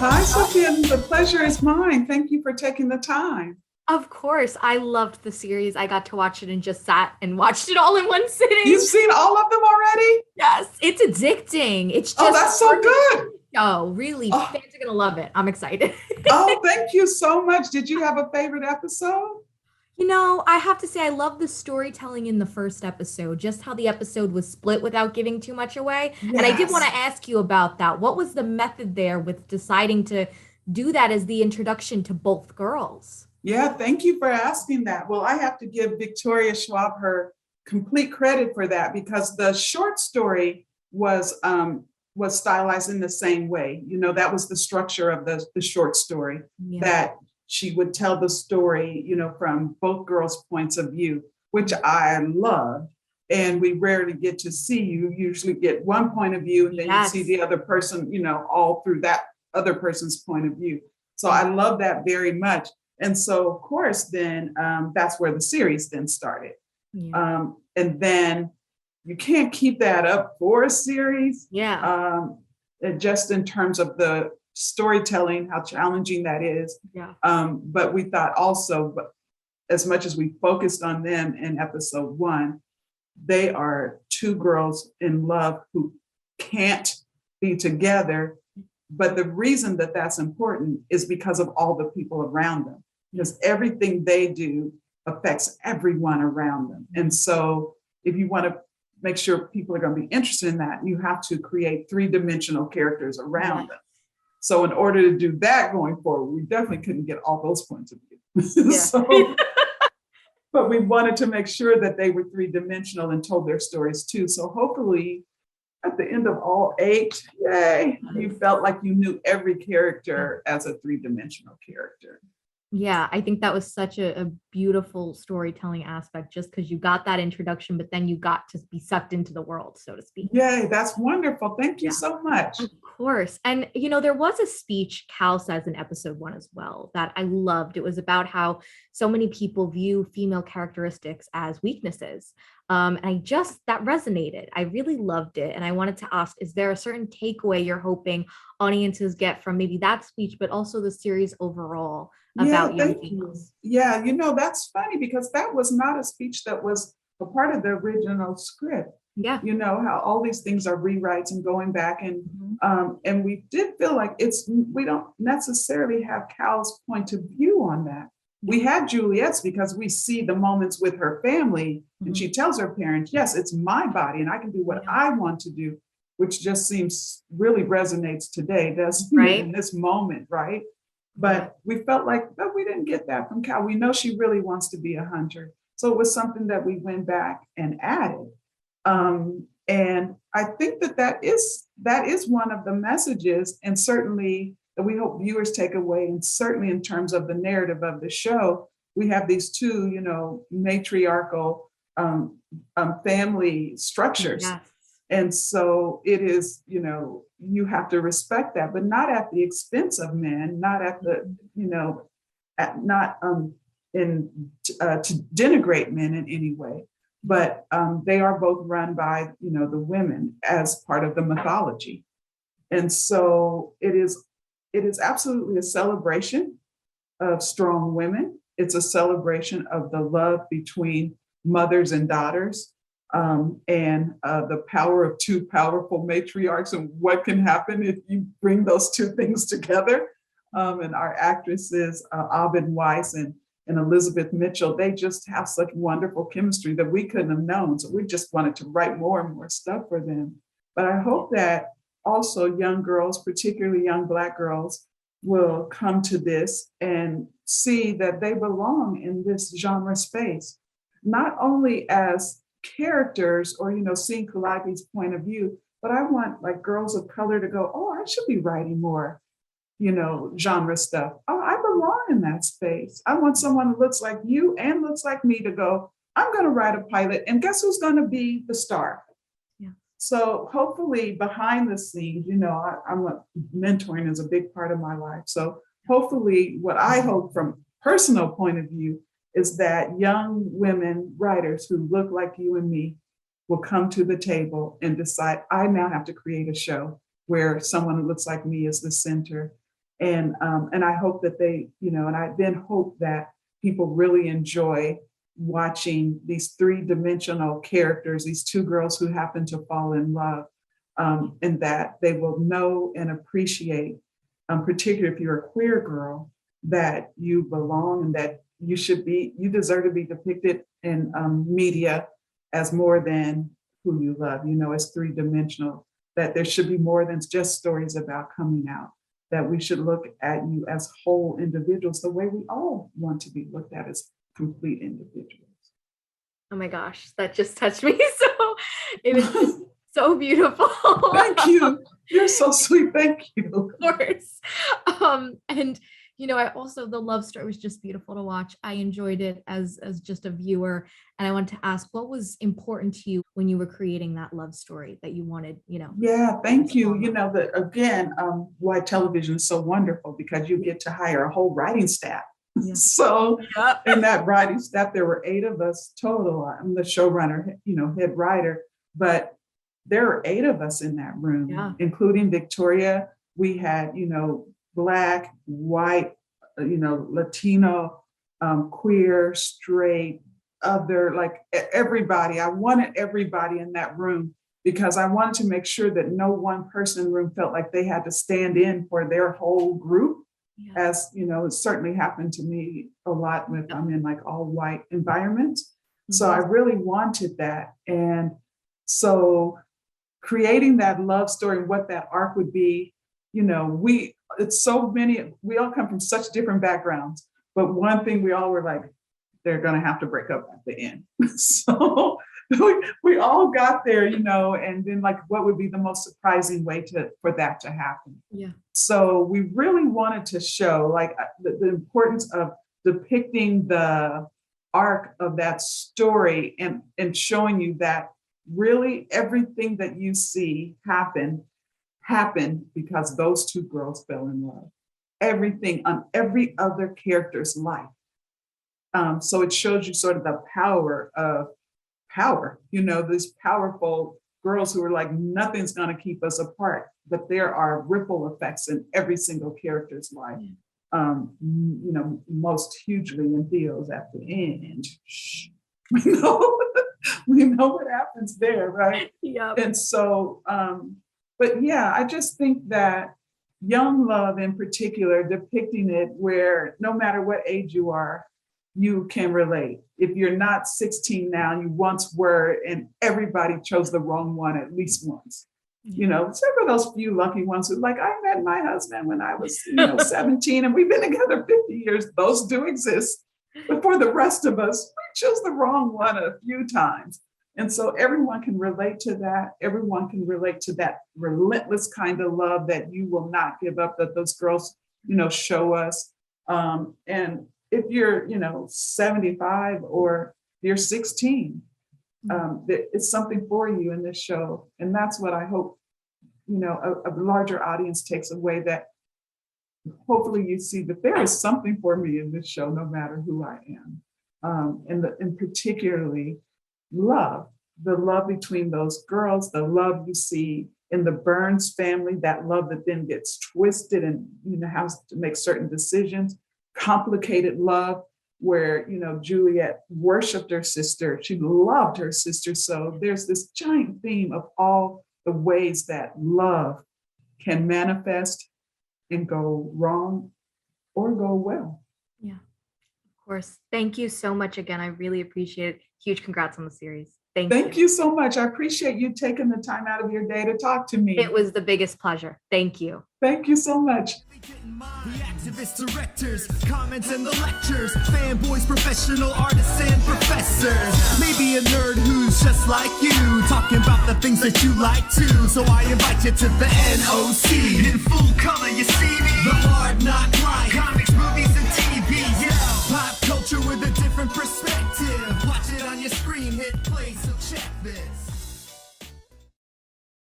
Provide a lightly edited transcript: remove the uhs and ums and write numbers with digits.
Hi, Sophia. The pleasure is mine. Thank you for taking the time. Of course, I loved the series. I got to watch it and just sat and watched it all in one You've sitting. seen all of them already? Yes, it's addicting. It's Oh, just the that's so perfect good. show. Really, Oh, fans are gonna love it. I'm excited. oh, thank you so much. Did you have a favorite episode? I have to say, I love the storytelling in the first episode, just how the episode was split without giving too much away. And I did want Yes. to ask you about that. What was the method there with deciding to do that as the introduction to both girls? Yeah, thank you for asking that. Well, I have to give Victoria Schwab her complete credit for that because the short story was stylized in the same way. You know, that was the structure of the short story Yeah. that she would tell the story, you know, from both girls' points of view, which I loved. And we rarely get to see. You usually get one point of view and then you see Yes. the other person, you know, all through that other person's point of view. So I love that very much. And so, of course, then that's where the series then started. Yeah. And then you can't keep that up for a series, Yeah. um, just in terms of the storytelling, how challenging that is. Yeah. But we thought also, as much as we focused on them in episode one, they are two girls in love who can't be together. But the reason that that's important is because of all the people around them, because everything they do affects everyone around them. And so, if you want to make sure people are going to be interested in that, you have to create three-dimensional characters Yeah. around them. So, in order to do that going forward, we definitely couldn't get all those points of view. Yeah. So, but we wanted to make sure that they were three-dimensional and told their stories too. So, hopefully, at the end of all eight, yay, you felt like you knew every character as a three-dimensional character. Yeah, I think that was such a beautiful storytelling aspect just because you got that introduction, but then you got to be sucked into the world, so to speak. Yay, that's wonderful. Thank you Yeah. so much. Of course. And, there was a speech Cal says in episode one as well that I loved. It was about how so many people view female characteristics as weaknesses. And that resonated. I really loved it. And I wanted to ask, is there a certain takeaway you're hoping audiences get from maybe that speech, but also the series overall Yeah, about young thank you. females? Yeah, you know, that's funny because that was not a speech that was a part of the original script. Yeah. You know, how all these things are rewrites and going back Mhm. and we did feel like we don't necessarily have Cal's point of view on that. We had Juliet's because we see the moments with her family and Mhm. she tells her parents, yes, it's my body and I can do what Yeah. I want to do, which just seems really resonates today, doesn't it, in Right. this moment, right? Yeah. But we felt like, no, we didn't get that from Cal. We know she really wants to be a hunter. So it was something that we went back and added. And I think that is one of the messages, and certainly that we hope viewers take away. And certainly in terms of the narrative of the show, we have these two, you know, matriarchal family structures, Yes. and so it is, you know, you have to respect that, but not at the expense of men, not at the, you know, not in to denigrate men in any way, but they are both run by, you know, the women as part of the mythology, and so it is absolutely a celebration of strong women. It's a celebration of the love between mothers and daughters, and the power of two powerful matriarchs and what can happen if you bring those two things together. And our actresses, Abed Weiss and Elizabeth Mitchell, they just have such wonderful chemistry that we couldn't have known. So we just wanted to write more and more stuff for them. But I hope that also young girls, particularly young Black girls, will come to this and see that they belong in this genre space, not only as characters or, you know, seeing Calliope's point of view, but I want like girls of color to go, oh, I should be writing more, you know, genre stuff. Oh, I belong in that space. I want someone who looks like you and looks like me to go, I'm going to write a pilot, and guess who's going to be the star? Yeah. So hopefully behind the scenes, you know, mentoring is a big part of my life. So hopefully what I hope from personal point of view is that young women writers who look like you and me will come to the table and decide, I now have to create a show where someone who looks like me is the center. And I hope that they, and I then hope that people really enjoy watching these three-dimensional characters, these two girls who happen to fall in love, and that they will know and appreciate, particularly if you're a queer girl, that you belong and that you deserve to be depicted in media as more than who you love, as three-dimensional, that there should be more than just stories about coming out, that we should look at you as whole individuals, the way we all want to be looked at as complete individuals. Oh my gosh, that just touched me. So it was just so beautiful. Thank you. You're so sweet. Thank you. Of course. And I also, the love story was just beautiful to watch. I enjoyed it as just a viewer. And I wanted to ask, what was important to you when you were creating that love story that you wanted, Yeah, thank you. Again, why television is so wonderful, because you get to hire a whole writing staff. Yeah. So in that writing staff, there were 8 of us total. I'm the showrunner, head writer, but there are 8 of us in that room, including Victoria. We had, Black, white, Latino, queer, straight, other, like everybody. I wanted everybody in that room because I wanted to make sure that no one person in the room felt like they had to stand in for their whole group. Yeah. As it certainly happened to me a lot if I'm in like all white environments. Mm-hmm. So I really wanted that. And so creating that love story, what that arc would be, it's so many, we all come from such different backgrounds, but one thing we all were like, they're going to have to break up at the end. So we all got there, and then like, what would be the most surprising way for that to happen? Yeah. So we really wanted to show like the importance of depicting the arc of that story and showing you that really everything that you see happened because those two girls fell in love. Everything on every other character's life. So it shows you sort of the power of power, these powerful girls who are like, nothing's going to keep us apart, but there are ripple effects in every single character's life. Most hugely in Theo's at the end. We know what happens there, right? Yeah. And so, but yeah, I just think that young love in particular, depicting it where no matter what age you are, you can relate. If you're not 16 now, you once were, and everybody chose the wrong one at least once. Except for those few lucky ones who like, I met my husband when I was 17 and we've been together 50 years. Those do exist. But for the rest of us, we chose the wrong one a few times. And so everyone can relate to that. Everyone can relate to that relentless kind of love that you will not give up, that those girls, show us. And if you're, 75 or you're 16, it's something for you in this show. And that's what I hope, a larger audience takes away, that hopefully you see that there is something for me in this show, no matter who I am. And particularly love, the love between those girls, the love you see in the Burns family, that love that then gets twisted and, has to make certain decisions, complicated love where, Juliet worshiped her sister. She loved her sister. So there's this giant theme of all the ways that love can manifest and go wrong or go well. Yeah, of course. Thank you so much again. I really appreciate it. Huge congrats on the series. Thank you so much. I appreciate you taking the time out of your day to talk to me. It was the biggest pleasure. Thank you. Thank you so much. The activists, directors, comments and the lectures, fanboys, professional artists and professors. Maybe a nerd who's just like you, talking about the things that you like too. So I invite you to the NOC in full color.